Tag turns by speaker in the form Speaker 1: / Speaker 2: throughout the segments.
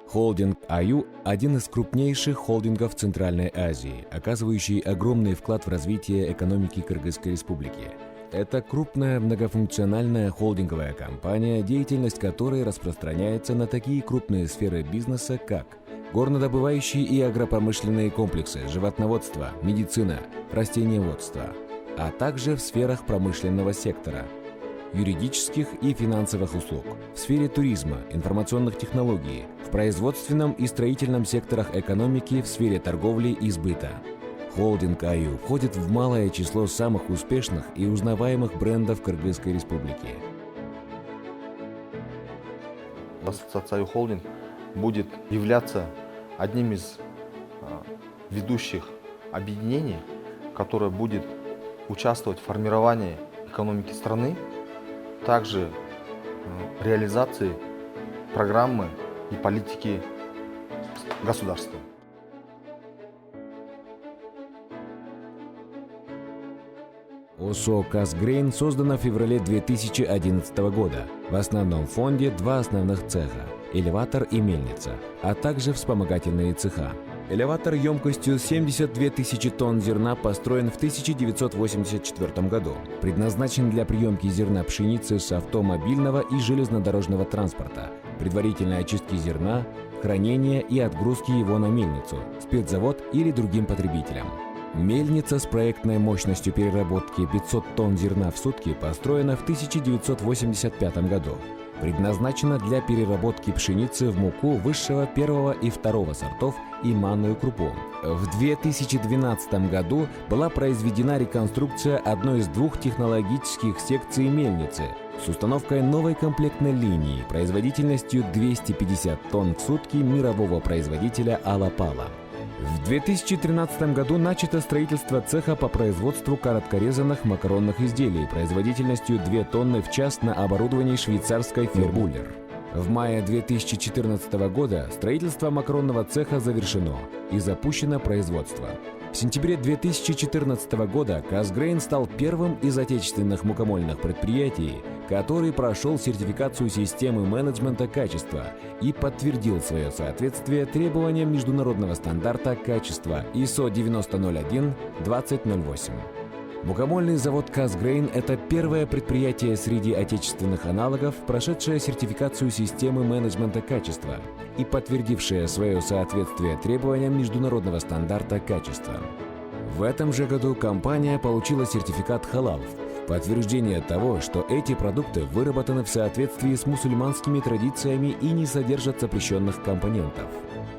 Speaker 1: Холдинг АЮ – один из крупнейших холдингов Центральной Азии, оказывающий огромный вклад в развитие экономики Кыргызской Республики. Это крупная многофункциональная холдинговая компания, деятельность которой распространяется на такие крупные сферы бизнеса, как горнодобывающие и агропромышленные комплексы, животноводство, медицина, растениеводство, а также в сферах промышленного сектора, юридических и финансовых услуг, в сфере туризма, информационных технологий, в производственном и строительном секторах экономики, в сфере торговли и сбыта. Холдинг АЮ входит в малое число самых успешных и узнаваемых брендов Кыргызской Республики.
Speaker 2: Ассоциация АЮ Холдинг будет являться одним из ведущих объединений, которое будет участвовать в формировании экономики страны, также реализации программы и политики государства.
Speaker 1: ОСО «Казгрейн» создана в феврале 2011 года. В основном фонде два основных цеха – элеватор и мельница, а также вспомогательные цеха. Элеватор емкостью 72 тысячи тонн зерна построен в 1984 году. Предназначен для приемки зерна пшеницы с автомобильного и железнодорожного транспорта, предварительной очистки зерна, хранения и отгрузки его на мельницу, спиртзавод или другим потребителям. Мельница с проектной мощностью переработки 500 тонн зерна в сутки построена в 1985 году. Предназначена для переработки пшеницы в муку высшего первого и второго сортов и манную крупу. В 2012 году была произведена реконструкция одной из двух технологических секций мельницы с установкой новой комплектной линии производительностью 250 тонн в сутки мирового производителя «Алапала». В 2013 году начато строительство цеха по производству короткорезанных макаронных изделий производительностью 2 тонны в час на оборудовании швейцарской фирмы «Буллер». В мае 2014 года строительство макаронного цеха завершено и запущено производство. В сентябре 2014 года «Казгрейн» стал первым из отечественных мукомольных предприятий, который прошел сертификацию системы менеджмента качества и подтвердил свое соответствие требованиям международного стандарта качества ISO 9001-2008. Мукомольный завод «Казгрейн» — это первое предприятие среди отечественных аналогов, прошедшее сертификацию системы менеджмента качества и подтвердившее свое соответствие требованиям международного стандарта качества. В этом же году компания получила сертификат «Халал» в подтверждение того, что эти продукты выработаны в соответствии с мусульманскими традициями и не содержат запрещенных компонентов.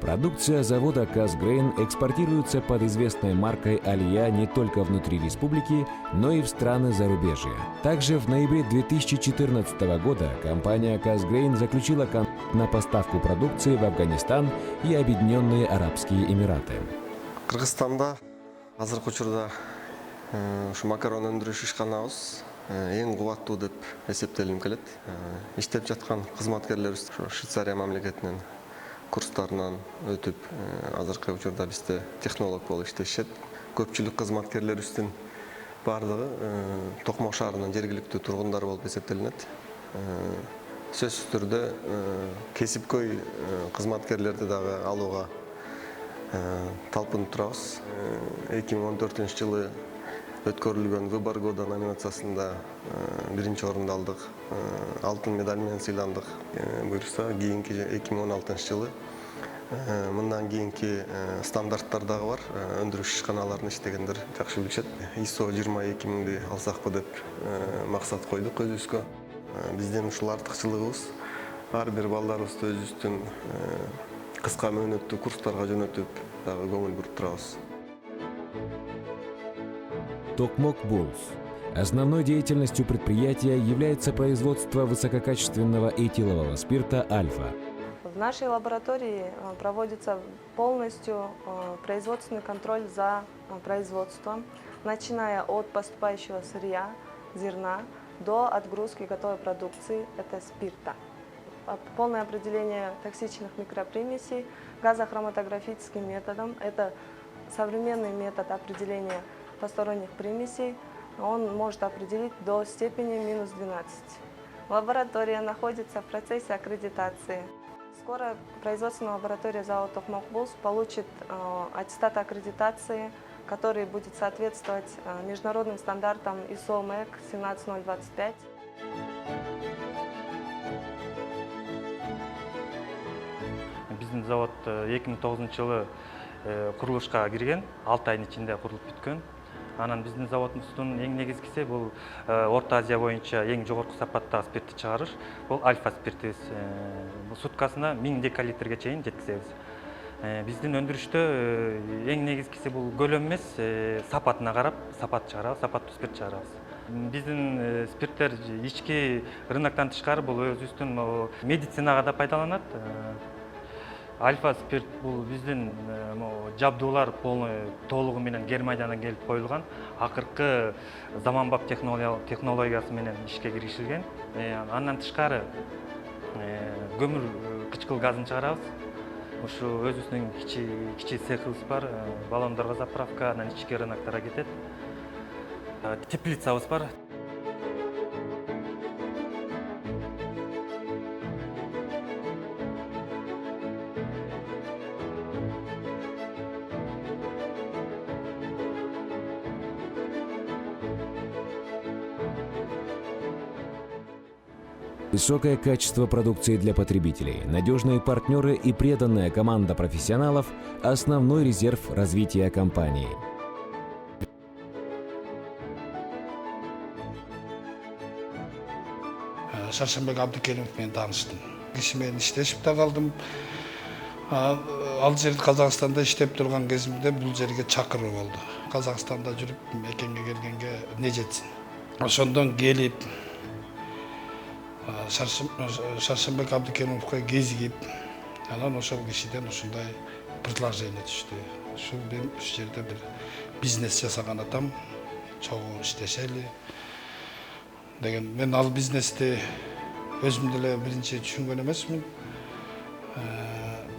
Speaker 1: Продукция завода «Казгрейн» экспортируется под известной маркой «Алия» не только внутри республики, но и в страны зарубежья. Также в ноябре 2014 года компания «Казгрейн» заключила контракт на поставку продукции в Афганистан и Объединенные Арабские Эмираты.
Speaker 3: Кыргызстанда азыркы учурда ушу макарон өндүрүш ишканабыз эң кубаттуу деп эсептелип келет. Иштеп жаткан кызматкерлерибиз Швейцария мамлекетинин курстарынан өтүп, азыркы учурда бизде технолог болуп иштешет. Көпчүлүк кызматкерлерибиздин бардыгы Токмок шаарынын жергиликтүү тургундары болуп эсептелинет. Сөзсүз түрдө кесипкөй кызматкерлерди дагы алууга талпынып турабыз. 2014-жылы өткөрүлгөн «Выбор года» номинациясында биринчи орунду алдык. Алтын медаль менен сыйландык. Буюрса, кийинки 2016-жылы мындан кийинки стандарттар дагы бар. Өндүрүш ишканаларында иштегендер жакшы билишет. ISO 22000-ди алсакпы деп максат койдук өзүбүзгө. Биздин ушул артыкчылыгыбыз ар бир балдарыбызды өзүбүздүн кыска мөөнөттүү курстарга жөнөтүп, дагы көңүл буруп турабыз.
Speaker 1: Токмок Буллс. Основной деятельностью предприятия является производство высококачественного этилового спирта «Альфа».
Speaker 4: В нашей лаборатории проводится полностью производственный контроль за производством, начиная от поступающего сырья, зерна, до отгрузки готовой продукции, это спирта. Полное определение токсичных микропримесей газохроматографическим методом, это современный метод определения посторонних примесей, он может определить до степени -12. Лаборатория находится в процессе аккредитации. Скоро производственная лаборатория завода «Токмокбулс» получит аттестат аккредитации, который будет соответствовать международным стандартам ISO MEC 17025.
Speaker 5: Біздің завод 2009 жылы құрылышқа кірген, 6 айдың ішінде құрылып біткен. Анан біздің заводымыздың ең негізгісі бұл Орта Азия бойынша ең жоғарғы сапаттағы спиртті шығарыш. Бұл альфа спирті. Суткасына 1000 декалитрге чейин жеткіземіз. Біздің өндірішті ең негізгісі бұл көлем емес, сапатына қарап, сапат шығарабыз, сапатты спирт шығарабыз. Біздің спирттер ички рыноктан тышкары бұл өзүбүздүн медицинаға да пайдаланат. Альфа спирт бұл біздің жабдуулар толугу менен Германиядан келип коюлган. Акыркы заманбап технологиясы менен ишке киришилген. Андан тышкары көмүр кычкыл газын чыгарабыз. Ушу өзүбүздүн кичи цехыбыз бар. Баллондорго заправка, анан ички рыноктора кетет. Теплицабыз бар.
Speaker 1: Высокое качество продукции для потребителей, надежные партнеры и преданная команда профессионалов – основной резерв развития компании.
Speaker 6: Шаршенбек Абдыкеримовмен тааныштым. Киши менен иштешип да калдым. Ал жерде Казакстанда иштеп турган кезимде бул жерге чакыруу болду. Казакстанда жүрүп мекенге келгенге не жетсин. Ошондон келип Шаршенбек Абдыкеримовго кезигип, анан ошол кишиден ушундай предложение түштү. Ушул жерде бир бизнес жасаган атам, чогуу иштешели деген. Мен ал бизнести өзүм деле биринчи түшүнгөн эмесмин.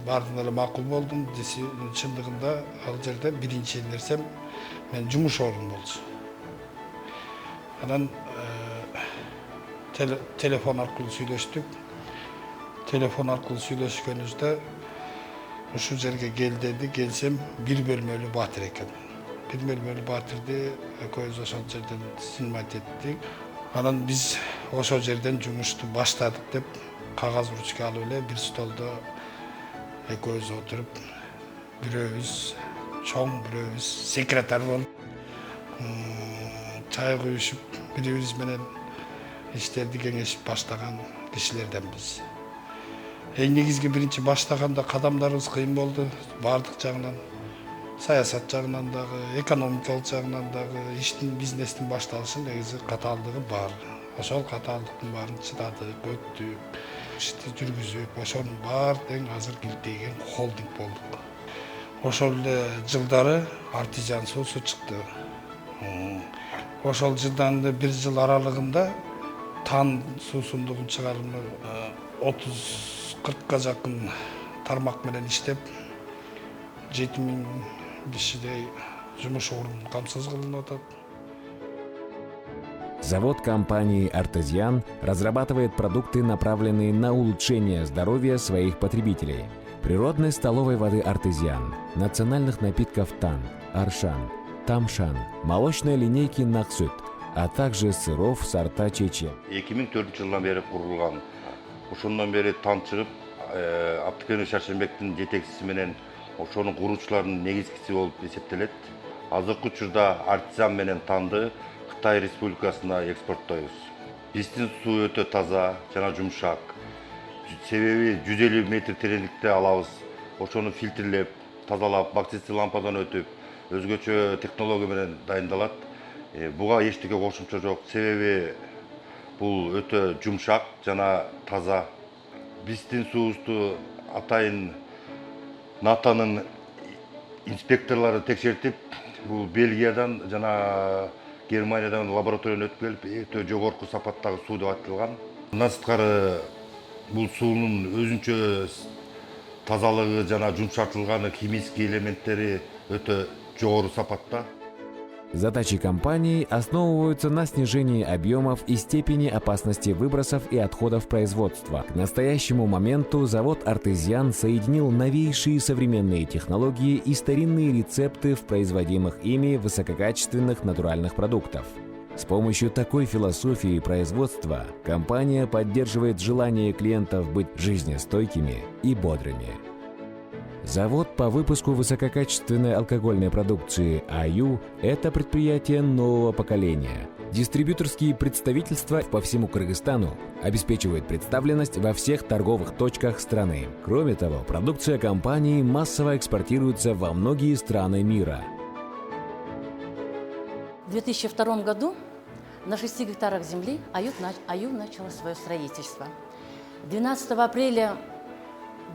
Speaker 6: Бардын эле макул болдум. Чындыгында ал жерде биринчи нерсем мен жумуш орнум болчу. Анан телефон аркылуу сүйлөштүк. Телефон аркылуу сүйлөшкөнүбүздө ушул жерге кел деди. Келсем бир бөлмөлүү батир экен. Бир бөлмөлүү батирди экөөбүз ошол жерден снимать эттик. Анан биз ошол жерден жумушту баштадык деп кагаз ручка алып эле бир столдо экөөбүз отуруп, бирөөбүз чоң, бирөөбүз секретарь болуп, чай куюшуп, бири-бирибиз менен иштерди кеңешип баштаган кишилерденбиз. Эң негизги биринчи баштаганда кадамдарыбыз кыйын болду, бардык жагынан. Саясат жагынан дагы, экономикалык жагынан дагы, иштин, бизнестин башталышы негизи катаалдыгы бар. Ошол катаалдыктын баарын чыдадык, өттүк, ишти жүргүзүп, ошонун баардыгын азыр килтейген холдинг болдук. Ошол эле жылдары артизан суусу чыкты. Ошол жылдан бир жыл аралыгында тан суусундугун чыгарымы 30-40га жакын тармак менен иштеп, 7000 кишидей жумуш орнун камсыз кылынып атат.
Speaker 1: Завод компании «Артезиан» разрабатывает продукты, направленные на улучшение здоровья своих потребителей. Природной столовой воды «Артезиан», национальных напитков «Тан», «Аршан», «Тамшан», молочной линейки «Наксүт», а также сыров сорта «Чечен».
Speaker 7: 2004 жылдан бери курулган. Ошондон бери тан чыгып, Абдыкерим Шаршенбектин жетекчиси менен ошонун куруучуларынын негизгиси болуп эсептелет. Азыркы учурда артизан менен танды Кытай Республикасына экспорттойбуз. Биздин суу өтө таза жана жумшак. Себеби 150 метр тереңдикте алабыз. Ошону фильтрлеп, тазалап, бактериялык лампадан өтүп, өзгөчө технология менен дайындалат. Буга эчтеке кошумча жок. Себеби бул өтө жумшак жана таза. Биздин суубузду атайын НАТОнун инспекторлары текшертип, бул Бельгиядан жана Германиядан лабораториядан өтүп келип, өтө жогорку сапаттагы суу деп айтылган. Мындан сырткары бул суунун өзүнчө тазалыгы жана жумшартылган химический элементтери өтө жогору сапатта.
Speaker 1: Задачи компании основываются на снижении объемов и степени опасности выбросов и отходов производства. К настоящему моменту завод «Артезиан» соединил новейшие современные технологии и старинные рецепты в производимых ими высококачественных натуральных продуктов. С помощью такой философии производства компания поддерживает желание клиентов быть жизнестойкими и бодрыми. Завод по выпуску высококачественной алкогольной продукции «АЮ» – это предприятие нового поколения. Дистрибьюторские представительства по всему Кыргызстану обеспечивают представленность во всех торговых точках страны. Кроме того, продукция компании массово экспортируется во многие страны мира.
Speaker 8: В 2002 году на 6 гектарах земли АЮ начала свое строительство. 12 апреля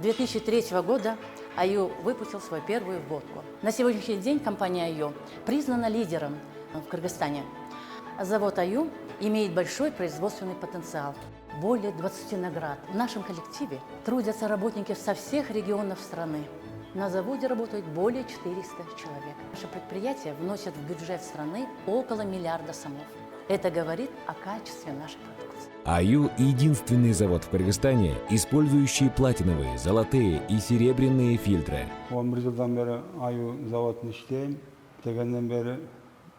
Speaker 8: 2003 года АЮ выпустил свою первую водку. На сегодняшний день компания АЮ признана лидером в Кыргызстане. Завод АЮ имеет большой производственный потенциал. Более 20 наград. В нашем коллективе трудятся работники со всех регионов страны. На заводе работает более 400 человек. Наше предприятие вносит в бюджет страны около миллиарда сомов. Это говорит о качестве нашей продукции.
Speaker 1: АЮ – единственный завод в Кыргызстане, использующий платиновые, золотые и серебряные фильтры.
Speaker 9: 11 жылдан бері АЮ заводын иштейм. Дегенден бері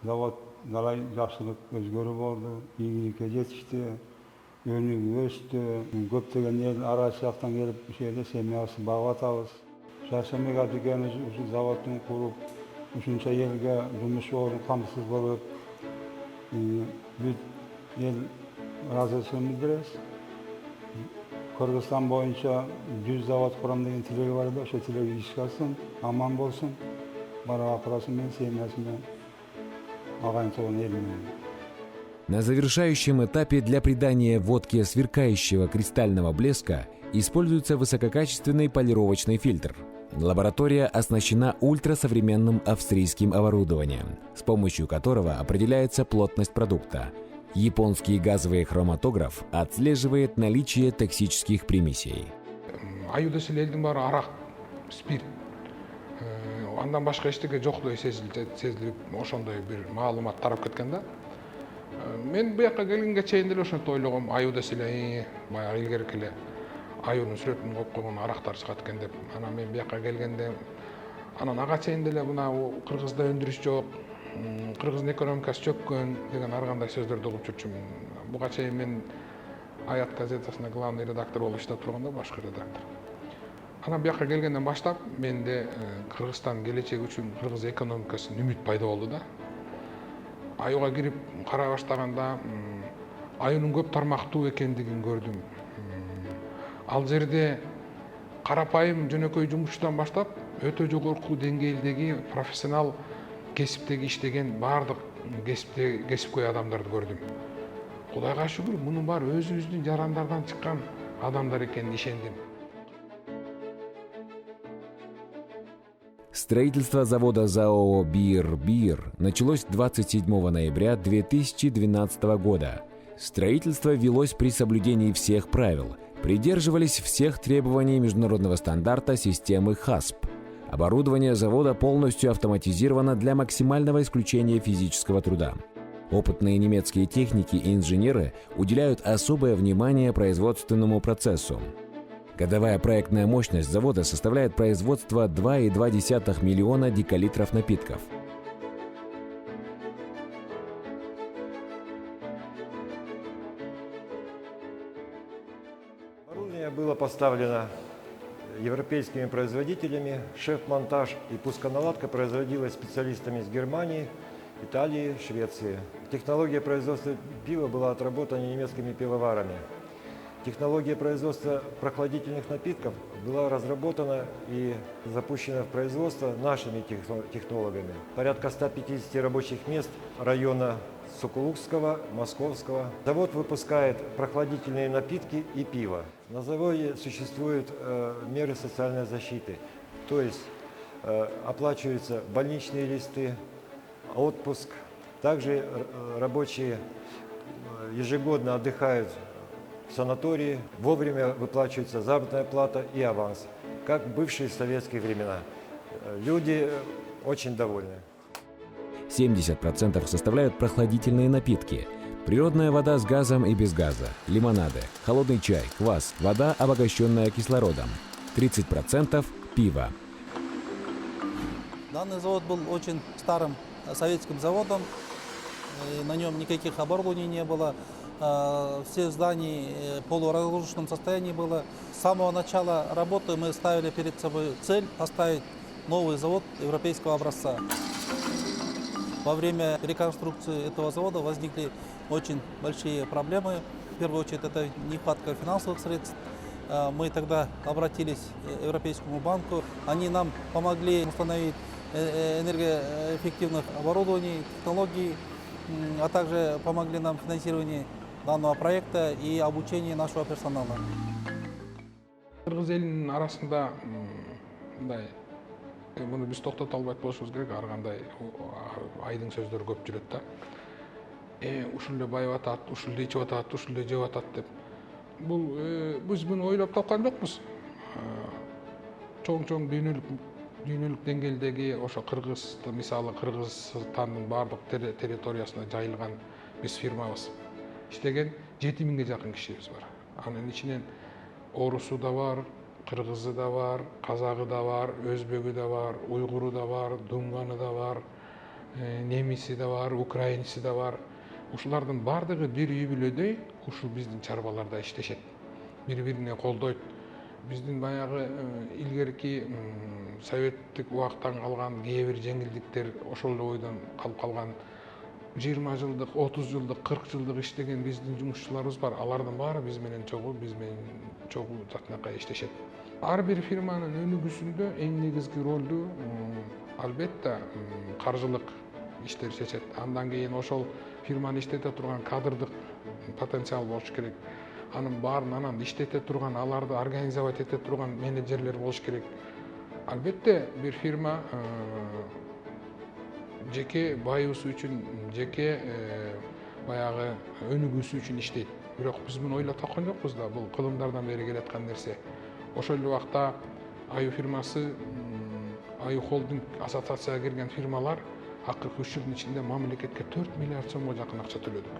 Speaker 9: завод далай жакшылык өзгөрүү болду, ийгиликке жетишти, өнүгүү өстү. Көптөгөн эл ара жактан келип ушул жерде семьябызды багып атабыз. Шаршембек атекебиз ушул заводун куруп, ушунча элге жумуш орун камсыз болуп, бүт ел ыраазычылыгын билдиребиз. Кыргызстан боюнча 100 завод курам деген тилеги бар да, ошол тилеги ишке ашсын, аман болсун, бара акырасы менен, семьясы менен, агайын тууган эл менен.
Speaker 1: На завершающем этапе для придания водке сверкающего кристального блеска используется высококачественный полировочный фильтр. Лаборатория оснащена ультрасовременным австрийским оборудованием, с помощью которого определяется плотность продукта. Японский газовый хроматограф отслеживает наличие токсических примесей.
Speaker 10: АЮ десе элдин баары арак, спирт. Андан башка эчтеке жокдой сезилип, ошондой бир маалымат тарап кеткен да. Мен буяка келгенге чейин деле ошентип ойлогом, АЮ десе эле баягы илгерки эле аюнун сүрөтүн коюп койгон арактар чыгат экен деп. Анан мен буяка келгенде анан ага чейин деле мына Кыргызда өндүрүш жок, Кыргыздын экономикасы чөккөн деген ар кандай сөздөрдү угуп жүрчүмүн. Буга чейин мен Аят газетасында главный редактор болуп иштеп турганда, башкы редактор. Анан буяка келгенден баштап менде Кыргызстан келечеги үчүн кыргыз экономикасынын үмүт пайда болду да. АЮга кирип карай баштаганда аюнун көп тармактуу экендигин көрдүм. Ал жерде карапайым жөнөкөй жумушчудан баштап өтө жогорку деңгээлдеги профессионал кесиптеги иштеген баардык кесипкөй адамдарды көрдүм. Кудайга шүгүр, мунун баары өзүбүздүн жарандардан чыккан адамдар экенине ишендим.
Speaker 1: Строительство завода ЗАО «Бир-Бир» началось 27 ноября 2012 года. Строительство велось при соблюдении всех правил, придерживались всех требований международного стандарта системы ХАСП. Оборудование завода полностью автоматизировано для максимального исключения физического труда. Опытные немецкие техники и инженеры уделяют особое внимание производственному процессу. Годовая проектная мощность завода составляет производство 2,2 миллиона декалитров напитков.
Speaker 11: Оборудование было поставлено европейскими производителями, шеф-монтаж и пусконаладка производилась специалистами из Германии, Италии, Швеции. Технология производства пива была отработана немецкими пивоварами. Технология производства прохладительных напитков была разработана и запущена в производство нашими технологами. Порядка 150 рабочих мест района Сокулукского, Московского. Завод выпускает прохладительные напитки и пиво. На заводе существуют меры социальной защиты, то есть оплачиваются больничные листы, отпуск. Также рабочие ежегодно отдыхают в санатории, вовремя выплачивается заработная плата и аванс, как в бывшие советские времена. Люди очень довольны.
Speaker 1: 70% составляют прохладительные напитки. Природная вода с газом и без газа, лимонады, холодный чай, квас, вода, обогащенная кислородом. 30% пиво.
Speaker 12: Данный завод был очень старым советским заводом, и на нем никаких оборудований не было. Все здания в полуразрушенном состоянии было. С самого начала работы мы ставили перед собой цель поставить новый завод европейского образца. Во время реконструкции этого завода возникли очень большие проблемы. В первую очередь это нехватка финансовых средств. Мы тогда обратились к Европейскому банку. Они нам помогли установить энергоэффективных оборудований, технологий, а также помогли нам в финансировании данного проекта и обучении нашего персонала.
Speaker 10: Кыргыз элинин арасында мындай муну биз токтото албай болушубуз керек, ар кандай айдың сөздөрү көп жүрөт да. Ушул эле байып атат, ушул эле ичип атат, ушул эле жеп атат деп. Бул биз муну ойлоп тапкан жокпуз. Чоң дүйнөлүк деңгээлдеги ошо Кыргызды, мисалы Кыргызстандын бардык территориясына жайылган биз фирмабыз. Иштеген 7000 жакын кишибиз бар. Анын ичинен орусу да бар, кыргызы да бар, казагы да бар, өзбөгү да бар, уйгуру да бар, дунганы да бар, немиси да бар, украинцы да бар. Ушулардын бардыгы бир үй бүлөдөй ушул биздин чарбаларда иштешет. Бири-бирине колдойт. Биздин баягы илгерки советтик убактан калган кээ бир жеңилдиктер ошол эле ойдон калып калган. 20 жылдык, 30 жылдык, 40 жылдык иштеген биздин жумушчуларыбыз бар. Алардын баары биз менен чогуу жакынакай иштешет. Ар бир фирманын өнүгүүсүндө эң негизги ролду албетте каржылык иштер чечет. Андан кийин ошол фирманы иштете турган кадрдык потенциал болуш керек. Анын баарын анан иштете турган, аларды организовать эте турган менеджерлер болуш керек. Албетте бир фирма жеке байыбысы үчүн, жеке баягы өнүгүүсү үчүн иштейт. Бирок биз муну ойлоп тапкан жокпуз да, бул кылымдардан бери келаткан нерсе. Ошол эле убакта Аю фирмасы, Аю холдинг ассоциацияга кирген фирмалар акыркы 3 жылдын ичинде мамлекетке 4 миллиард сомго жакын акча төлөдүк.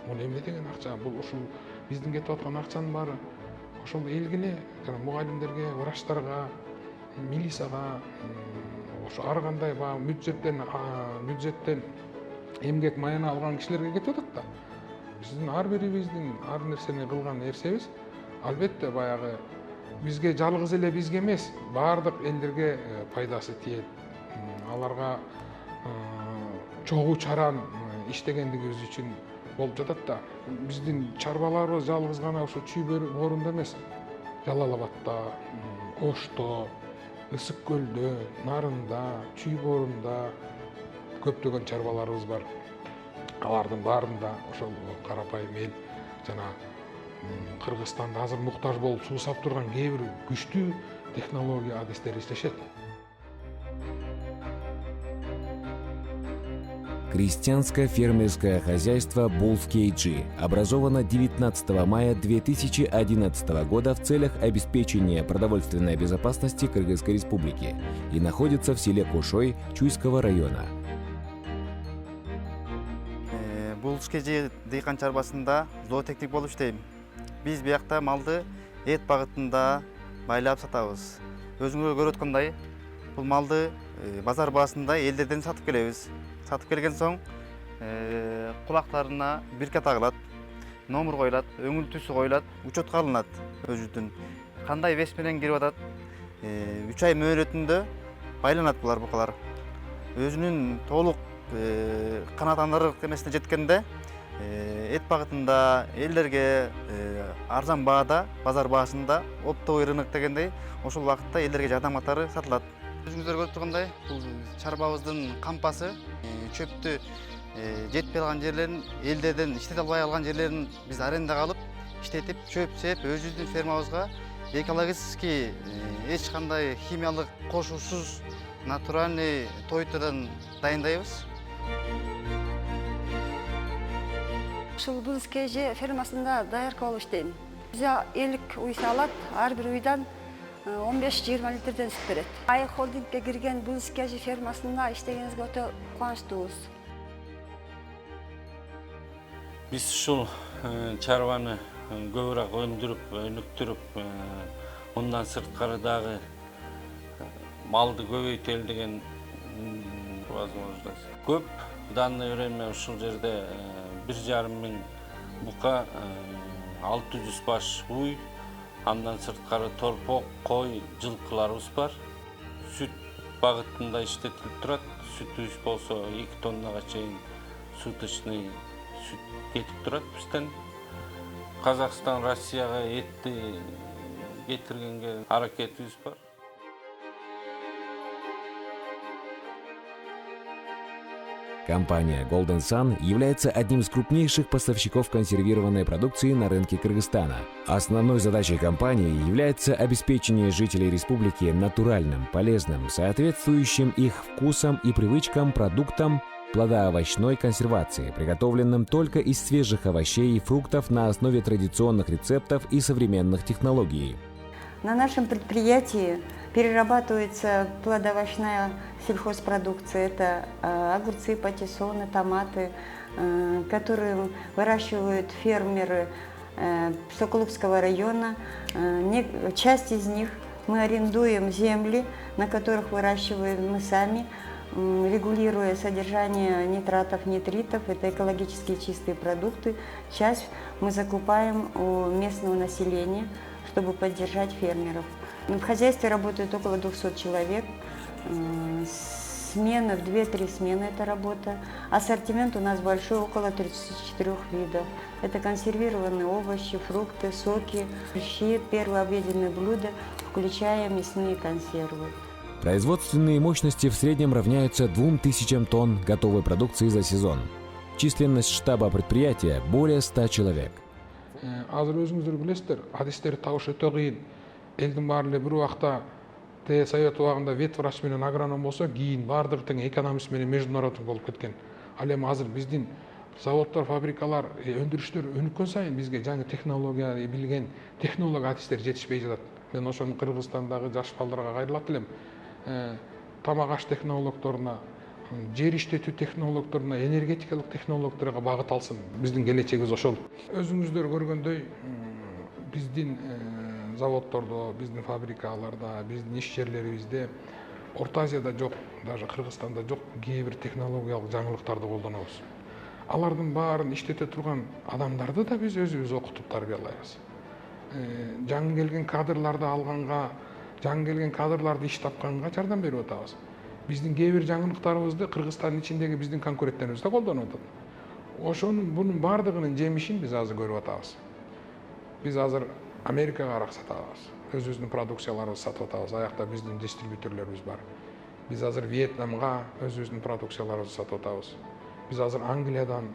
Speaker 10: Муну эмне деген акча? Бул ушул биздин кетип аткан акчанын баары ошол элге эле, мугалимдерге, врачтарга, милицияга, ошо ар кандай бюджеттен эмгек маяна алган кишилерге кетип атат да. Биздин ар бирибиздин ар нерсени кылган нерсебиз албетте баягы бизге жалгыз эле бизге эмес, баардык элдерге пайдасы тиет. Аларга чогуу чаран иштегендигибиз үчүн болуп жатат да. Биздин чарбаларыбыз жалгыз гана ошо чүй боорунда эмес, Жалал Абадта, Ошто, Ысык көлдө, Нарында, чүй боорунда көптөгөн чарбаларыбыз бар. Алардын баарында ошол карапайым эл жана Кыргызстанда азыр муктаж болуп суусап турган кээ бир күчтүү технология адистер иштешет.
Speaker 1: Крестьянское фермерское хозяйство Булф KG образовано 19 мая 2011 года в целях обеспечения продовольственной безопасности Кыргызской Республики и находится в селе Кушой Чуйского района.
Speaker 13: Булф KG дыйкан чарбасында зоотехник болуп иштейм. Биз биякта малды эт багытында байлап сатабыз. Өзүңөр көрүп аткандай, бул малды базар баасында элдерден сатып келебиз. Сатып келген соң кулактарына бирке тагылат, номер коюлат, өңүл түсү коюлат, учетко алынат өзүнүн. Кандай вес менен кирип атат, 3 ай мөөнөтүндө байланат булар букалар. Өзүнүн толук канааттандырык эмесине жеткенде эт багытында элдерге арзан баада, базар баасында оптовый рынок дегендей, ошол убакытта элдерге жардам катары сатылат. Өзүңүздөр көрүп тургандай, бул чарбабыздын кампасы чөптү жетпей калган жерлерин, элдерден иштете албай калган жерлерин биз арендага алып, иштетип, чөп сеп өзүбүздүн фермабызга экологический эч кандай химиялык кошуусуз натуральный тойтордон дайындайбыз.
Speaker 14: Ушул Булф KG фермасында даяркы болуп иштейм. Бизде 50 уй салат, ар бир уйдан 15-20 литрден сүт берет. Ай холдингке кирген бул иске фермасында иштегенибизге өтө кубанычтуубуз.
Speaker 15: Биз ушул чарбаны көбүрөөк өндүрүп, өнүктүрүп, мындан сырткары дагы малды көбөйтөлү деген возможность көп. В данное время ушул жерде 1,5 миң бука, 600 баш уй, андан сырткары торпок, кой, жылкыларыбыз бар. Сүт багытында иштетилип турат. Сүтүбүз болсо 2 тоннага чейин суточный сүт кетип турат бизден. Казакстан, Россияга этти кетиргенге аракетибиз бар.
Speaker 1: Компания Golden Sun является одним из крупнейших поставщиков консервированной продукции на рынке Кыргызстана. Основной задачей компании является обеспечение жителей республики натуральным, полезным, соответствующим их вкусам и привычкам продуктом плодоовощной консервации, приготовленным только из свежих овощей и фруктов на основе традиционных рецептов и современных технологий.
Speaker 16: На нашем предприятии перерабатывается плодоовощная сельхозпродукция. Это огурцы, патиссоны, томаты, которые выращивают фермеры Соколукского района. Часть из них мы арендуем земли, на которых выращиваем мы сами, регулируя содержание нитратов, нитритов. Это экологически чистые продукты. Часть мы закупаем у местного населения, чтобы поддержать фермеров. В хозяйстве работает около 200 человек. Смены, в 2-3 смены это работа. Ассортимент у нас большой, около 34 видов. Это консервированные овощи, фрукты, соки, щи, первые обеденные блюда, включая мясные консервы.
Speaker 1: Производственные мощности в среднем равняются 2000 тонн готовой продукции за сезон. Численность штаба предприятия более 100 человек.
Speaker 10: Азыр өзүңүздөр билесиздер, адистер табыш өтө кыйын. Элдин баары эле бир убакта Совет убагында ветврач менен агроном болсо, кийин баардыгы тең экономист менен международный болуп кеткен. Ал эми азыр биздин заводдор, фабрикалар, өндүрүштөр өнүккөн сайын бизге жаңы технология билген технолог адистер жетишпей жатат. Мен ошону Кыргызстандагы жаш балдарга кайрылат элем. Тамак аш технологдоруна, жер иштетүү технологдоруна, энергетикалык технологдорго багыт алсын. Биздин келечегибиз ошол. Өзүңүздөр көргөндөй, биздин заводдордо, биздин фабрикаларда, биздин иш жерлерибизде Орто Азияда жок, даже Кыргызстанда жок кээ бир технологиялык жаңылыктарды колдонобуз. Алардын баарын иштете турган адамдарды да биз өзүбүз окутуп тарбиялайбыз. Жаңы келген кадрларды алганга, жаңы келген кадрларды иш тапканга жардам берип атабыз. Биздин кээ бир жаңылыктарыбызды Кыргызстандын ичиндеги биздин конкуренттерибиз да колдонуп атат. Ошонун бунун баардыгынын жемишин биз азыр көрүп атабыз. Биз азыр Америкага арак сатабыз. Өзүбүздүн продукцияларыбызды сатып атабыз. Аякта биздин дистрибьюторлорубуз бар. Биз азыр Вьетнамга өзүбүздүн продукцияларыбызды сатып атабыз. Биз азыр Англиядан,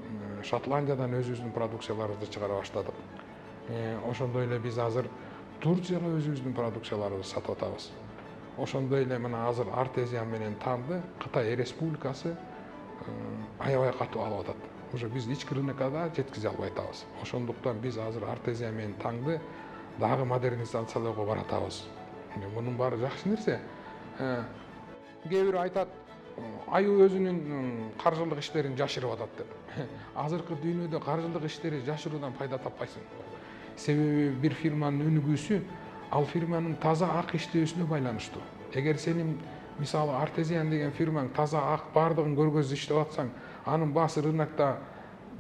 Speaker 10: Шотландиядан өзүбүздүн продукцияларыбызды чыгара баштадык. Ошондой эле биз азыр Турцияга өзүбүздүн продукцияларыбызды сатып атабыз. Ошондой эле мына азыр артезия менен тамды Кытай Республикасы аябай катуу алып атат. Уже биз ички рынокко да жеткизе албай атабыз. Ошондуктан биз азыр артезия менен таңды дагы модернизациялоого баратабыз. Мунун баары жакшы нерсе. Кээ бир айтат, аю өзүнүн каржылык иштерин жашырып атат деп. Азыркы дүйнөдө каржылык иштери жашыруудан пайда таппайсың. Себеби бир фирманын өнүгүүсү ал фирманын таза ак иштөөсүнө байланыштуу. Эгер сенин мисалы Артезиан деген фирмаң таза ак баардыгын көргөзүп иштеп атсаң, анын баасы рынокто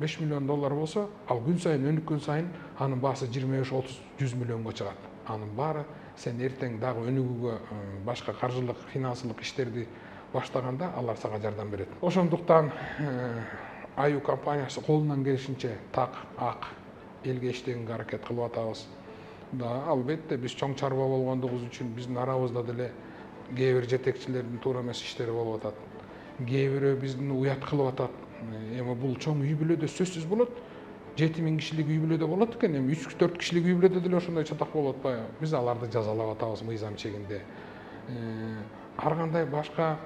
Speaker 10: 5 миллион доллар болсо, ал күн сайын өнүккөн сайын анын баасы 25-30-100 миллионго чыгат. Анын баары сен эртең дагы өнүгүүгө, башка каржылык, финансылык иштерди баштаганда алар сага жардам берет. Ошондуктан Аю компаниясы колунан келишинче так, ак элге иштегенге аракет кылып атабыз. Да, албетте биз чоң чарба болгондугубуз үчүн биздин арабызда деле кээ бир жетекчилердин туура эмес иштери болуп атат. Кээ бирөө биздин уят кылып атат. Эми бул чоң үй бүлөдө сөзсүз болот. 7000 кишилик үй бүлөдө болот экен, эми 3-4 кишилик үй бүлөдө деле ошондой чатак болуп атпайбы? Биз аларды жазалап атабыз мыйзам чегинде. Ар кандай башка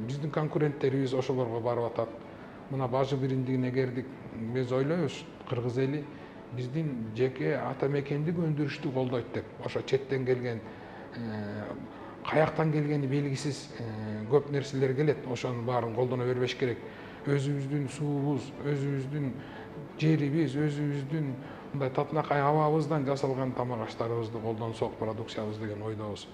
Speaker 10: биздин конкуренттерибиз ошолорго барып атат. Мына бажы бириндигине келдик. Биз ойлойбуз, кыргыз эли биздин жеке ата мекендик өндүрүштү колдойт деп. Ошо четтен келген каяктан келгени белгисиз көп нерселер келет. Ошонун баарын колдоно бербеш керек. Өзүбүздүн суубуз, өзүбүздүн жерибиз, өзүбүздүн мындай татынакай абабыздан жасалган тамак аштарыбызды колдонсок, продукциябыз деген ойдобуз.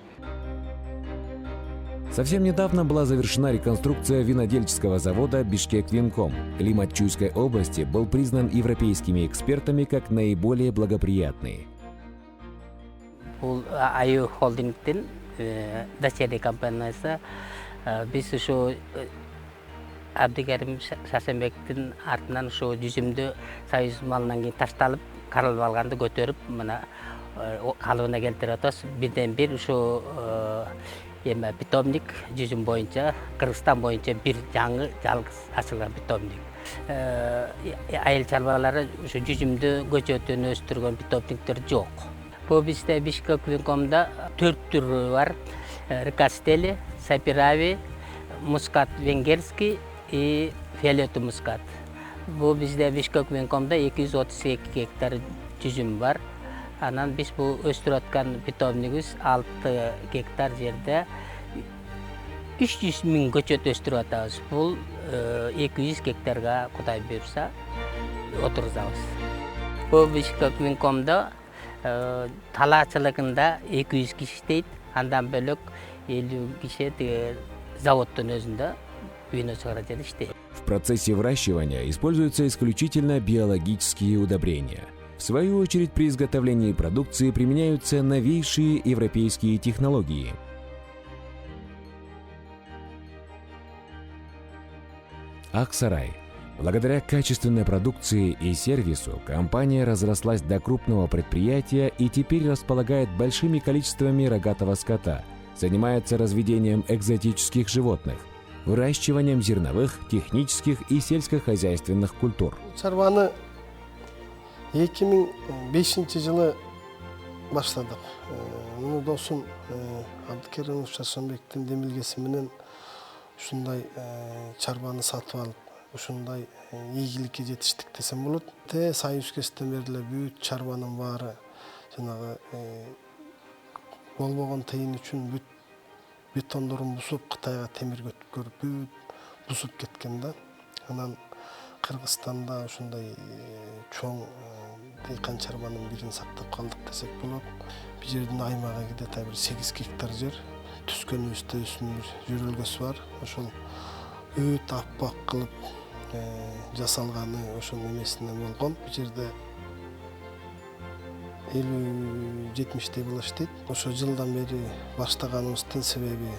Speaker 1: Совсем недавно была завершена реконструкция винодельческого завода «Бишкек-Винком». Климат Чуйской области был признан европейскими экспертами как наиболее благоприятный.
Speaker 17: Бул Аю холдингтин дочерний компаниясы. Биз ушу Абдикерим Шаршенбектин артынан ушу жүзүмдү союз малынан кийин ташталып, каралып алганды көтөрүп, мына калыбына келтирип атабыз. Бирден бир ушу питомник жүзүм боюнча, Кыргызстан боюнча бир жаңы жалгыз ачылган питомник. Айыл чарбалары ушу жүзүмдү көчөтүн өстүргөн питомниктер жок. Бул бизде Бишкек-Винкомдо 4 түрү бар. Рикастели, Сапирави, Мускат венгерский и Фиолетовый мускат. Бул бизде Бишкек-Винкомдо 232 гектар жүзүм бар. Анан биз бул өстүрүп аткан питомнигибиз 6 гектар жерде 300 миң көчөт өстүрүп атабыз. Бул 200 гектарга Кудай буйруса отургузабыз. Бул Бишкек-Винкомдо талаачылыгында 200 киши иштейт. Андан бөлөк 50 киши заводдун өзүндө вино чыгарат жерде иштейт.
Speaker 1: В процессе выращивания используются исключительно биологические удобрения. В свою очередь, при изготовлении продукции применяются новейшие европейские технологии. Аксарай. Благодаря качественной продукции и сервису компания разрослась до крупного предприятия и теперь располагает большими количествами рогатого скота, занимается разведением экзотических животных, выращиванием зерновых, технических и сельскохозяйственных культур.
Speaker 18: 2005 жылы баштадык. Досум Абдикеримов Шаршенбектин демилгеси менен ушундай чарбаны сатып алып, ушундай ийгиликке жетиштик десем болот. Союз кезинен бери эле бүт чарбанын баары жанагы болбогон тыйын үчүн бүт бетондорун бусуп, Кытайга темир көрүп бүт бусуп кеткен да. Анан Кыргызстанда ушундай чоң дыйкан чарбанын бирин сактап калдык десек болот. Бул жердин аймагы где-то 8 гектар жер. Түскөнүбүздө өсүмдүр жүрөлгөсү бар. Ошол өт аппак кылып жасалганы ошонун эмесинен болгон. Бул жерде 50-70 бала иштейт. Ошо жылдан бери баштаганыбыздын себеби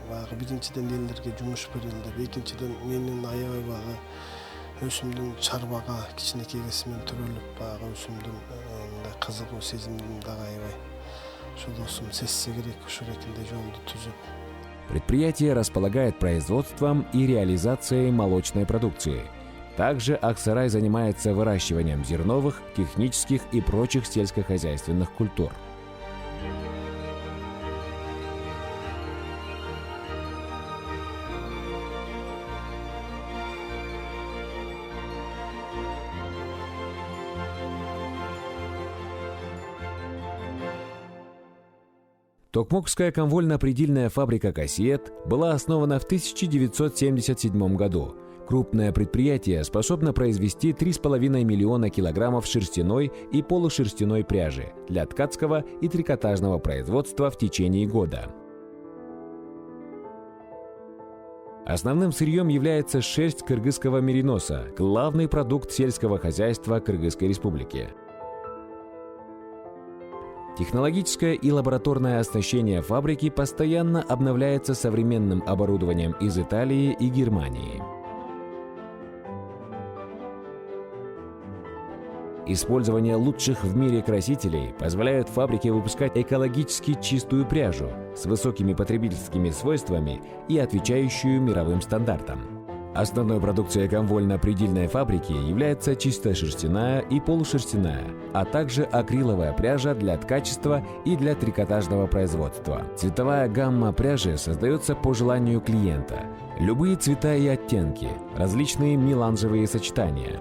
Speaker 18: баягы биринчиден элдерге жумуш берилди, экинчиден менин аябай баягы өсүмдүн чарбага кичинекейгеси менен төрөлүп, баягы өсүмдүн кызыгуу сезимдин дагы аябай ошо досум сезсе керек, ошол эркинде жолду түзүп.
Speaker 1: Предприятие располагает производством и реализацией молочной продукции. Также Аксарай занимается выращиванием зерновых, технических и прочих сельскохозяйственных культур. Токмокская конвольно-предельная фабрика «Кассиет» была основана в 1977 году. Крупное предприятие способно произвести 3,5 миллиона килограммов шерстяной и полушерстяной пряжи для ткацкого и трикотажного производства в течение года. Основным сырьем является шерсть кыргызского мериноса, главный продукт сельского хозяйства Кыргызской республики. Технологическое и лабораторное оснащение фабрики постоянно обновляется современным оборудованием из Италии и Германии. Использование лучших в мире красителей позволяет фабрике выпускать экологически чистую пряжу с высокими потребительскими свойствами и отвечающую мировым стандартам. Основной продукцией конвольно-предельной фабрики является чистая шерстяная и полушерстяная, а также акриловая пряжа для ткачества и для трикотажного производства. Цветовая гамма пряжи создается по желанию клиента. Любые цвета и оттенки, различные меланжевые сочетания.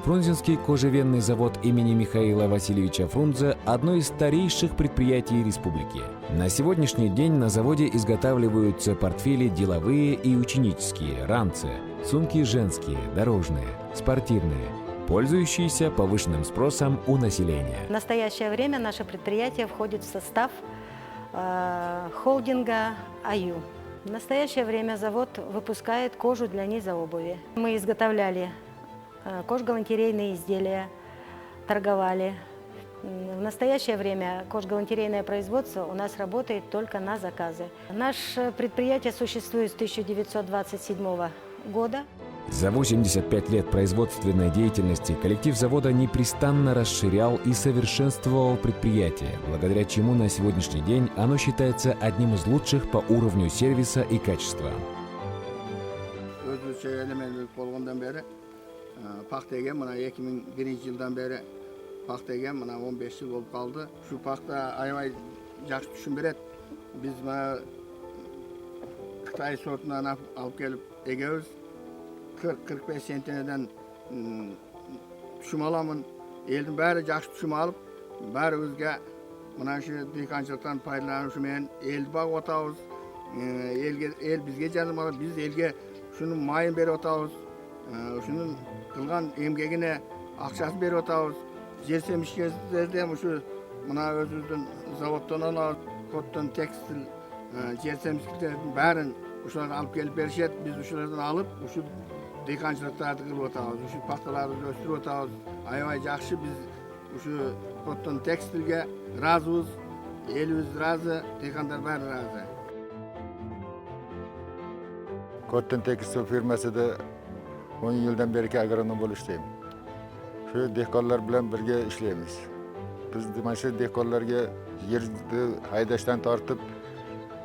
Speaker 1: Фрунзенский кожевенный завод имени Михаила Васильевича Фрунзе – одно из старейших предприятий республики. На сегодняшний день на заводе изготавливаются портфели деловые и ученические, ранцы, сумки женские, дорожные, спортивные, пользующиеся повышенным спросом у населения.
Speaker 19: В настоящее время наше предприятие входит в состав холдинга «Аю». В настоящее время завод выпускает кожу для низа обуви. Мы изготовляли кожгалантерейные изделия, торговали. В настоящее время кожгалантерейное производство у нас работает только на заказы. Наше предприятие существует с 1927 года.
Speaker 1: За 85 лет производственной деятельности коллектив завода непрестанно расширял и совершенствовал предприятие, благодаря чему на сегодняшний день оно считается одним из лучших по уровню сервиса и качества.
Speaker 20: Paxta egen mana 2001 yıldan beri paxta egen mana 15 yıl olup kaldı. Şu paxta aybay yaxşı düşün berет. Biz mana Xitay sortundan alıp gelip egemiz 40-45 senteneden düşüm alamın. Eldin bari yaxşı düşüm alıp bari özge mana şu dehqonchilikdan foydalanışı men eldi bağ otabız. El bizge janım alıp biz elge şunun mayın berip otabız. Şunun kılgan emgegine akçası berip otabız. Jer semişkezlerden şu mına özümüzdün zavoddan alabız. Kottan tekstil, jer semişkezlerden bärin uşularga alıp gelip berişet. Biz uşulardan alıp şu dehqonchiliklardy kılıp otabız. Şu paxtalardy östürüp otabız. Aybay yaxşı biz şu kottan tekstilge razыбыз. Elimiz razı, dehqonlar bäri razı.
Speaker 21: Kottan tekstil firmasida 10 yıldan beri agronom bo'lib ishlayman. Shu dehqonlar bilan birga ishlaymiz. Biz mana shu dehqonlarga yerni haydashdan tortib,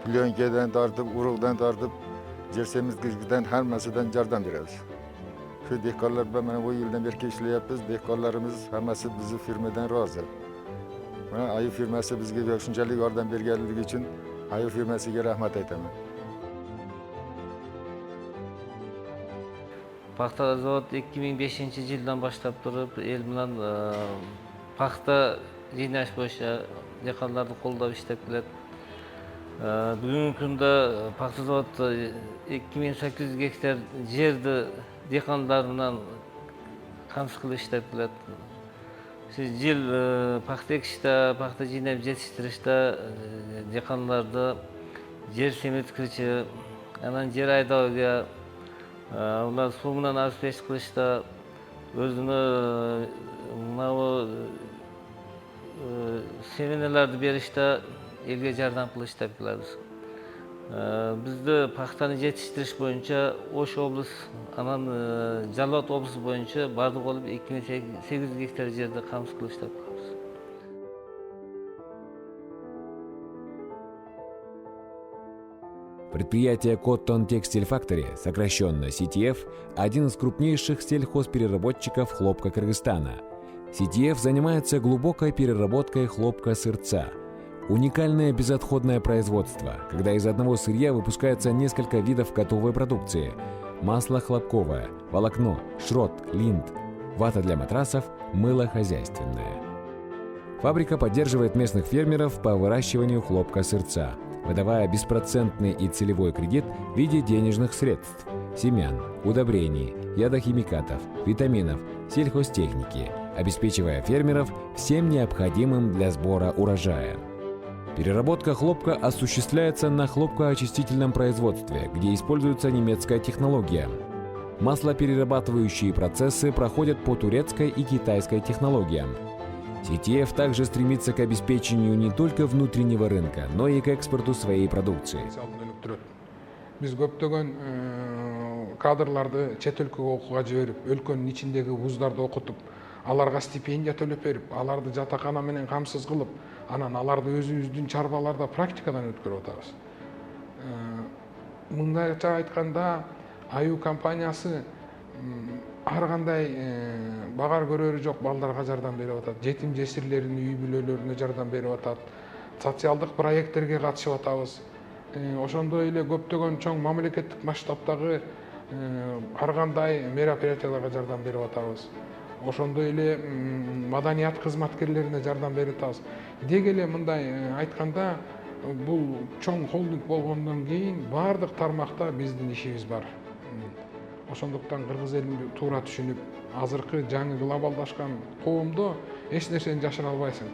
Speaker 21: plyonkadan tortib, urug'dan tortib, jersemizdan hammasidan yordam beramiz. Shu dehqonlar bilan mana bu yildan beri ishlayapmiz. Dehqonlarimiz hammasi bizni firmadan rozi. Mana Ayu firmasi bizga shunchalik yordam berganligi uchun Ayu firmasiga rahmat aytaman.
Speaker 15: Paxta zavod 2005 yıldan başlap turib, el bilan paxta jiynash bo'yicha dehqonlarni qo'llab ishlab keladi. Bugungi kunda paxta zavod 2800 gektar yerni dehqonlar bilan qamchi qilib ishlab keladi. Shu yil paxta ekishda, paxta jiynab yetishtirishda dehqonlarni yer semirtkirichi, anan yer aydoviga ular suv bilan almashish qilishda o'zini mana bu seminalarni berishda elga yordam qilishda keladi. Bizda paxtani yetishtirish bo'yicha O'sh oblasi, anan Jalot oblasi bo'yicha barliq olib 2800 gektar yerda qamchi qilishda.
Speaker 1: Предприятие Cotton Textile Factory, сокращенно CTF, один из крупнейших сельхозпереработчиков хлопка Кыргызстана. CTF занимается глубокой переработкой хлопка-сырца. Уникальное безотходное производство, когда из одного сырья выпускается несколько видов готовой продукции. Масло хлопковое, волокно, шрот, линт, вата для матрасов, мыло хозяйственное. Фабрика поддерживает местных фермеров по выращиванию хлопка-сырца, выдавая беспроцентный и целевой кредит в виде денежных средств, семян, удобрений, ядохимикатов, витаминов, сельхозтехники, обеспечивая фермеров всем необходимым для сбора урожая. Переработка хлопка осуществляется на хлопкоочистительном производстве, где используется немецкая технология. Маслоперерабатывающие процессы проходят по турецкой и китайской технологиям. CTF также стремится к обеспечению не только внутреннего рынка, но и к экспорту своей продукции.
Speaker 10: Biz көптөгөн кадрларды чет өлкөгө окууга жиберип, өлкөнүн ичиндеги вуздарды окутуп, аларга стипендия төлөп берип, аларды жатакана менен камсыз кылып, анан аларды өзүбүздүн чарбаларда практикадан өткөрүп атабыз. Мындайча айтканда, Аю компаниясы ар кандай багар көрөрү жок балдарга жардам берип атат, жетим жесирлердин үй бүлөлөрүнө жардам берип атат, социалдык проекттерге катышып атабыз. Ошондой эле көптөгөн чоң мамлекеттик масштабтагы ар кандай мероприятияларга жардам берип атабыз. ошондой эле маданият кызматкерлерине жардам берип атабыз. Деги эле мындай айтканда, бул чоң холдинг болгондон кийин баардык тармакта биздин ишибиз бар. Ошондуктан кыргыз элин туура түшүнүп, азыркы жаңы глобалдашкан коомдо эч нерсени жашыра албайсың.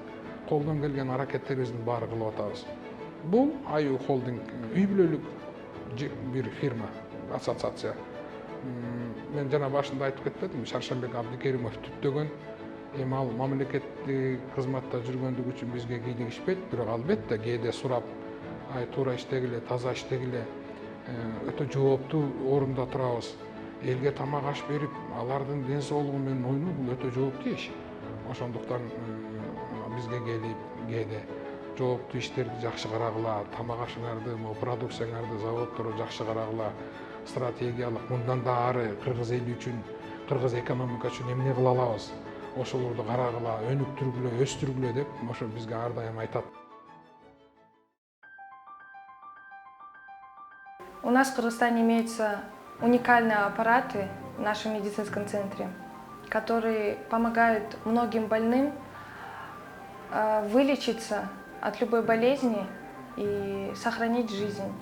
Speaker 10: Колдон келген аракеттерибиздин баары кылып атабыз. Бул Аю холдинг үй бүлөлүк бир фирма, ассоциация. Мен жана башында айтып кетпедимби, Шаршембек Абдикеримов түптөгөн, эми ал мамлекеттик кызматта жүргөндүгү үчүн бизге кийлигишпейт, бирок албетте кээде сурап, туура иштегиле, таза иштегиле, өтө жооптуу орунда турабыз. Элге тамак аш берип, алардын ден соолугу менен ойноо бул өтө жооптуу иш. Ошондуктан бизге келип, кээде жооптуу иштерди жакшы карагыла, тамак ашыңарды, продукцияңарды заводдору жакшы карагыла, стратегиялык мындан да ары кыргыз эли үчүн, кыргыз экономика үчүн эмне кыла алабыз? Ошолорду карагыла, өнүктүргүлө, өстүргүлө деп ошо бизге ар дайым айтат.
Speaker 4: У нас в Кыргызстане имеются уникальные аппараты в нашем медицинском центре, которые помогают многим больным вылечиться от любой болезни и сохранить жизнь.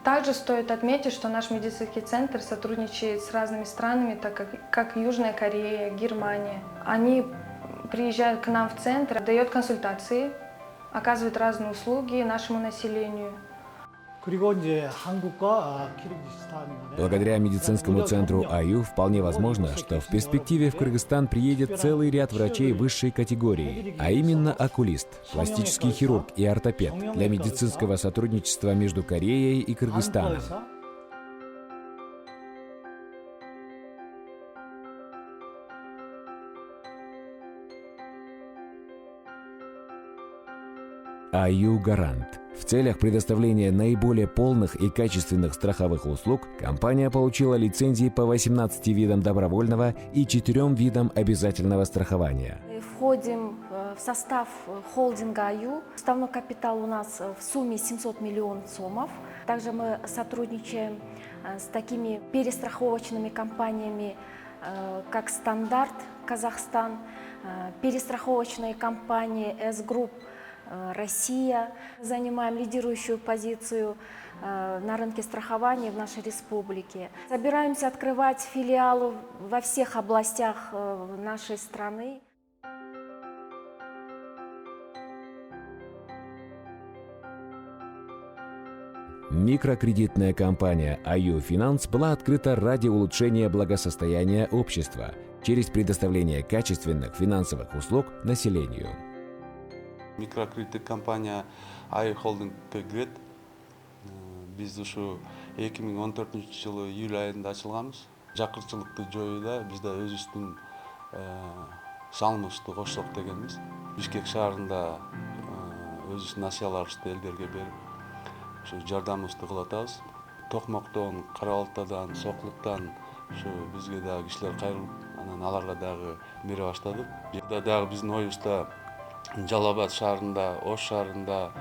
Speaker 4: Также стоит отметить, что наш медицинский центр сотрудничает с разными странами, как Южная Корея, Германия. Они приезжают к нам в центр, дают консультации, оказывают разные услуги нашему населению.
Speaker 1: Благодаря медицинскому центру Аю вполне возможно, что в перспективе в Кыргызстан приедет целый ряд врачей высшей категории, а именно окулист, пластический хирург и ортопед для медицинского сотрудничества между Кореей и Кыргызстаном. Аю Гарант. В целях предоставления наиболее полных и качественных страховых услуг компания получила лицензии по 18 видам добровольного и 4 видам обязательного страхования.
Speaker 2: Входим в состав холдинга Аю. Уставной капитал у нас в сумме 700 миллионов сомов. Также мы сотрудничаем с такими перестраховочными компаниями, как «Стандарт Казахстан», перестраховочные компании «С-Групп Россия». Занимаем лидирующую позицию на рынке страхования в нашей республике. Собираемся открывать филиалы во всех областях нашей страны.
Speaker 1: Микрокредитная компания Аю Финанс была открыта ради улучшения благосостояния общества через предоставление качественных финансовых услуг населению.
Speaker 22: Микрокредиттик компания Аю холдингке кирет. Биз ушу 2014-жылы июль айында ачылганбыз. Жакырчылыкты жоюуда бизде өзүбүздүн салымыбызды кошсок дегенбиз. Бишкек шаарында өзүбүздүн акцияларыбызды элдерге берип, ушу жардамыбызды кылып атабыз. Токмоктон, Кара Балтадан, Соклуктан ушу бизге дагы кишилер кайрылып, анан аларга дагы бере баштадык. Жада дагы биздин оюбузда Жалал Абад шаарында, Ош шаарында,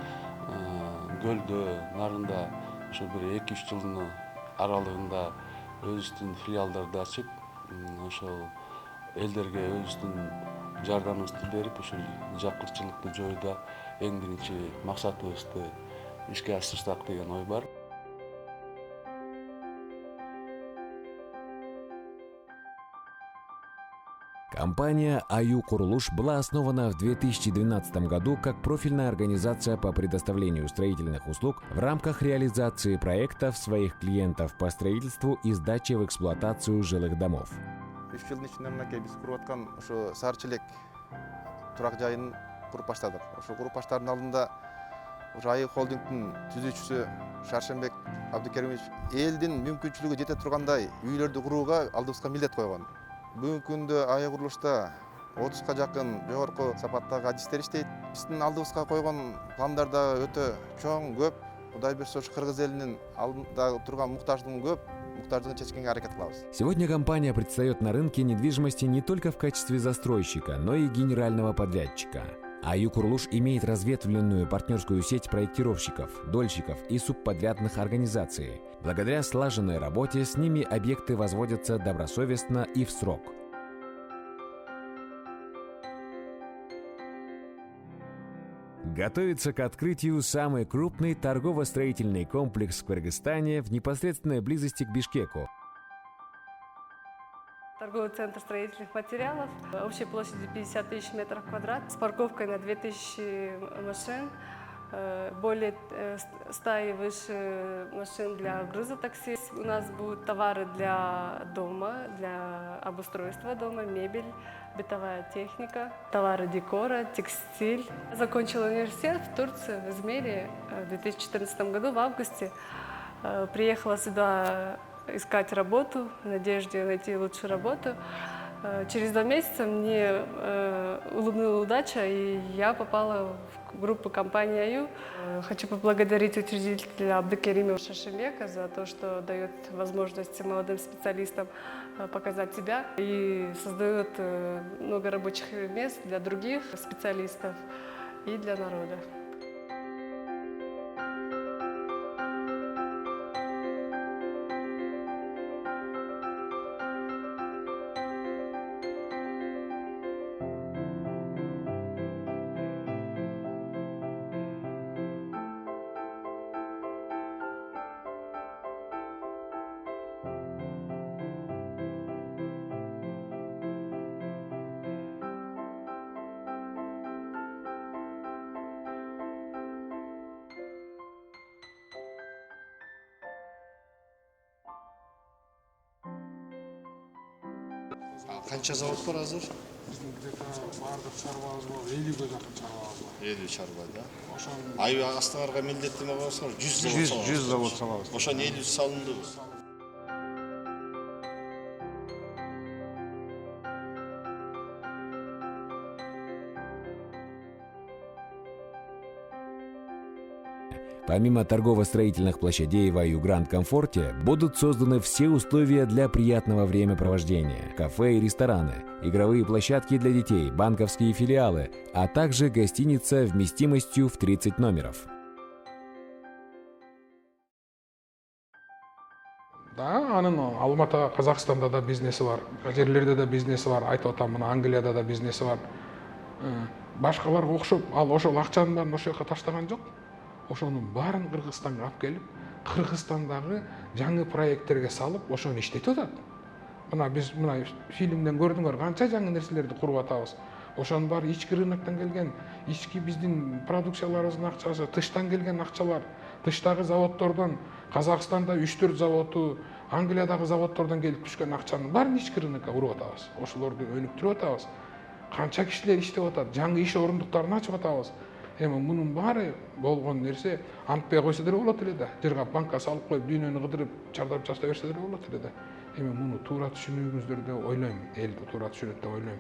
Speaker 22: Көлдө, Нарында ошо бир 2-3 жылдын аралыгында өзүбүздүн филиалдарды ачып, ошол элдерге өзүбүздүн жардамыбызды берип, ошо жакырчылыкты жоюуда эң биринчи максатыбызды ишке ашырсак деген ой бар.
Speaker 1: Компания Аю Курулуш была основана в 2012 году как профильная организация по предоставлению строительных услуг в рамках реализации проектов своих клиентов по строительству и сдаче в эксплуатацию жилых домов.
Speaker 23: 3 жылдын ичинде мынакей биз куруп аткан ошо Сарчелек турак жайын куруп баштадык. Ошо куруп баштаардын алдында Аю холдингдин түзүүчүсү Шаршембек Абдикеримович элдин мүмкүнчүлүгү жете тургандай үйлөрдү курууга алдыбызга милдет койгон. Бүгүнкү күндө Аю курулушта 30га жакын жогорку сапаттагы адистер иштейт. Биздин алдыбызга койгон пландар да өтө чоң, көп. Кудай буйрса ушу кыргыз элинин алдында турган муктаждыгын көп, муктаждыгын чечкенге аракет кылабыз.
Speaker 1: Сегодня компания предстает на рынке недвижимости не только в качестве застройщика, но и генерального подрядчика. Аю Курулуш имеет разветвленную партнерскую сеть проектировщиков, дольщиков и субподрядных организаций. Благодаря слаженной работе с ними объекты возводятся добросовестно и в срок. Готовится к открытию самый крупный торгово-строительный комплекс в Кыргызстане в непосредственной близости к Бишкеку.
Speaker 3: Торговый центр строительных материалов общей площадью 50 тысяч метров квадратных с парковкой на 2000 машин, более 100 и выше машин для грузотакси. У нас будут товары для дома, для обустройства дома, мебель, бытовая техника, товары декора, текстиль. Закончила университет в Турции, в Измире в 2014 году, в августе. Приехала сюда искать работу, в надежде найти лучшую работу. Через 2 месяца мне улыбнула удача, и я попала в группу компании «Аю». Хочу поблагодарить учредителя Абдыкеримова Шаршембека за то, что дает возможность молодым специалистам показать себя и создает много рабочих мест для других специалистов и для народа.
Speaker 5: Қанша завод бар азыр?
Speaker 10: Біздің где-то бардық шаруабыз бар, 50-ге жақын шаруабыз бар.
Speaker 5: 50 шаруа, да? Аю астыңарға міндеттеме қойсаңыз 100 завод салабыз. Ошон 50 салынды.
Speaker 1: Помимо торгово-строительных площадей в Аю Гранд Комфорте будут созданы все условия для приятного времяпровождения. Кафе и рестораны, игровые площадки для детей, банковские филиалы, а также гостиница вместимостью в 30 номеров.
Speaker 10: Да, анын Алматы, Казакстанда да бизнеси бар, жерлерде да бизнеси бар, айтып атам, мына Англияда да бизнеси бар. Башкаларга окшоп, ал ошол акчанын баарын ошол жака таштаган жок. Ошонун баарын Кыргызстанга алып келип, Кыргызстандагы жаңы проекттерге салып, ошону иштетип атат. Мына биз мына фильмден көрдүңөр, канча жаңы нерселерди куруп атабыз. Ошонун баары ички рыноктон келген, ички биздин продукцияларыбыздын акчасы, тыштан келген акчалар, тыштагы заводдордон, Казакстанда 3-4 заводу, Англиядагы заводдордон келип түшкөн акчанын баарын ички рынокко уруп атабыз. Ошолорду өнүктүрүп атабыз. Канча кишилер иштеп атат, жаңы иш орундуктарын ачып атабыз. Эми мунун баары болгон нерсе антпай койсо деле болот эле да. Жерге банкка салып коюп, дүйнөнү кыдырып, чардап таштай берсе деле болот эле да. Эми муну туура түшүнүүңүздөр деп ойлойм, эл туура түшүнөт деп ойлойм.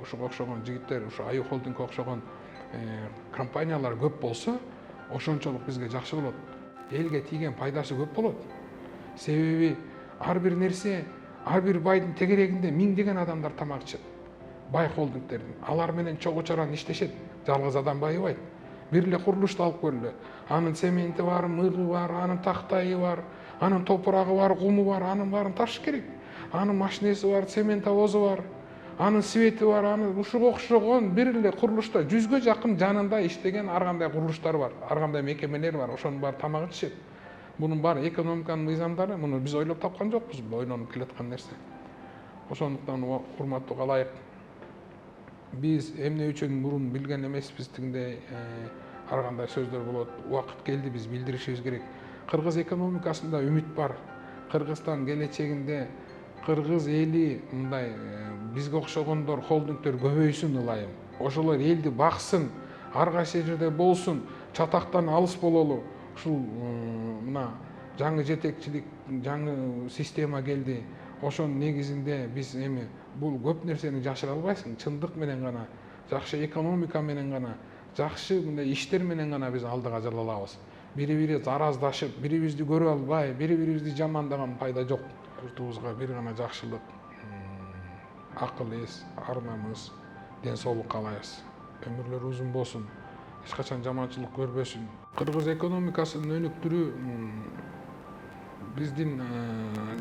Speaker 10: Ошого окшогон жигиттер, ошо Аю холдингге окшогон компаниялар көп болсо, ошончолук бизге жакшы болот. Элге тийген пайдасы көп болот. Себеби ар бир нерсе, ар бир байдын тегерегинде миңдеген адамдар тамак ичет. Бай холдингдердин. Алар менен чогуу чаран иштешет. Жалгыз адам байыбайт. Бир эле курулушту алып көрүлө. Анын цементи бар, мыгы бар, анын тактайы бар, анын топурагы бар, куму бар, анын баарын ташыш керек. Анын машинеси бар, цементовозу бар, анын свети бар, анын ушуга окшогон бир эле курулушта 100ге жакын жанында иштеген ар кандай курулуштар бар, ар кандай мекемелер бар. Ошонун баары тамак ичишет. Мунун баары экономиканын мыйзамдары, муну биз ойлоп тапкан жокпуз, бул ойлонуп келаткан нерсе. Ошондуктан урматтуу калайык, биз эмне үчүн мурун билген эмеспиз тигиндей ар кандай сөздөр болот. Убакыт келди, биз билдиришибиз керек. Кыргыз экономикасында үмүт бар. Кыргызстан келечегинде кыргыз эли мындай бизге окшогондор, холдингдер көбөйсүн ылайым. Ошолор элди баксын, ар кайсы жерде болсун, чатактан алыс бололу. Ушул мына жаңы жетекчилик, жаңы система келди. Ошонун негизинде биз эми бул көп нерсени жашыра албайсың. Чындык менен гана, жакшы экономика менен гана, жакшы мындай иштер менен гана биз алдыга жыла алабыз. Бири-бири зараздашып, бири-бирибизди көрө албай, бири-бирибизди жамандаган пайда жок. Журтубузга бир гана жакшылык, акыл эс, ар намыс, ден соолук каалайбыз. Өмүрлөрү узун болсун, эч качан жаманчылык көрбөсүн. Кыргыз экономикасын өнүктүрүү биздин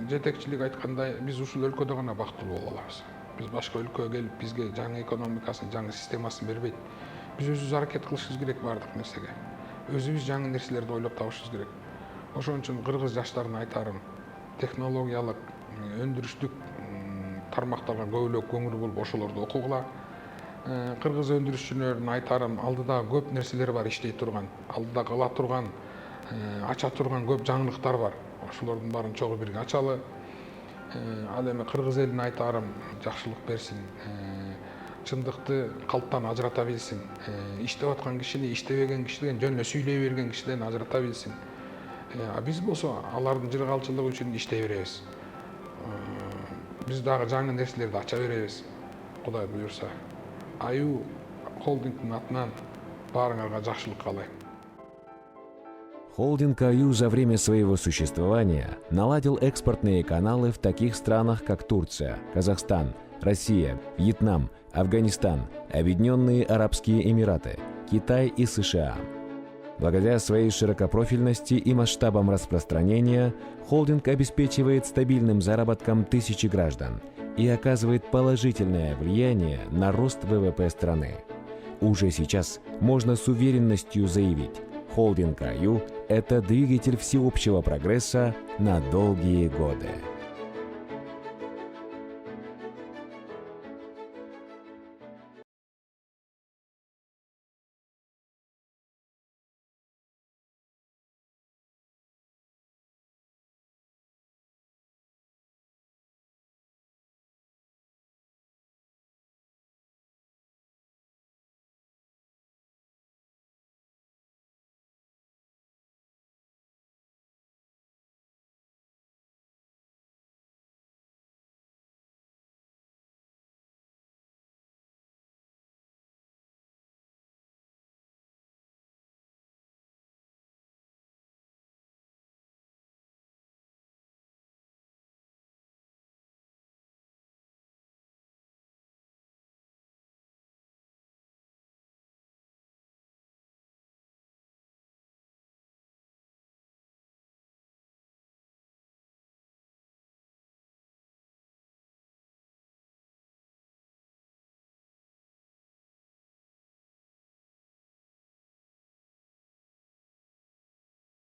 Speaker 10: жетекчилик айткандай, биз ушул өлкөдө гана бактылуу боло алабыз. Биз башка өлкөгө келип, бизге жаңы экономикасын, жаңы системасын бербейт. Биз өзүбүз аракет кылышыбыз керек баардык нерсеге. Өзүбүз жаңы нерселерди ойлоп табышыбыз керек. Ошон үчүн кыргыз жаштарына айтарым, технологиялык, өндүрүштүк тармактарга көбүрөөк көңүл буруп ошолорду окугула. Кыргыз өндүрүшчүлөрүнө айтарым, алдыда көп нерселер бар иштей турган, алдыда кала турган, ача турган көп жаңылыктар бар. Ошолордун баарын чогуу бирге ачалы. Ал эми кыргыз элине айтарым, жакшылык берсин, чындыкты калптан ажырата билсин, иштеп аткан кишини иштебеген кишиден, жөн эле сүйлөй берген кишиден ажырата билсин. Биз болсо алардын жыргалчылыгы үчүн иштей беребиз. Биз дагы жаңы нерселерди ача беребиз. Кудай буюрса. Аю холдингдин атынан баарыңарга жакшылык каалайм.
Speaker 1: Холдинг Аю за время своего существования наладил экспортные каналы в таких странах, как Турция, Казахстан, Россия, Вьетнам, Афганистан, Объединенные Арабские Эмираты, Китай и США. Благодаря своей широкопрофильности и масштабам распространения, холдинг обеспечивает стабильным заработком тысячи граждан и оказывает положительное влияние на рост ВВП страны. Уже сейчас можно с уверенностью заявить, холдинг Аю – это двигатель всеобщего прогресса на долгие годы.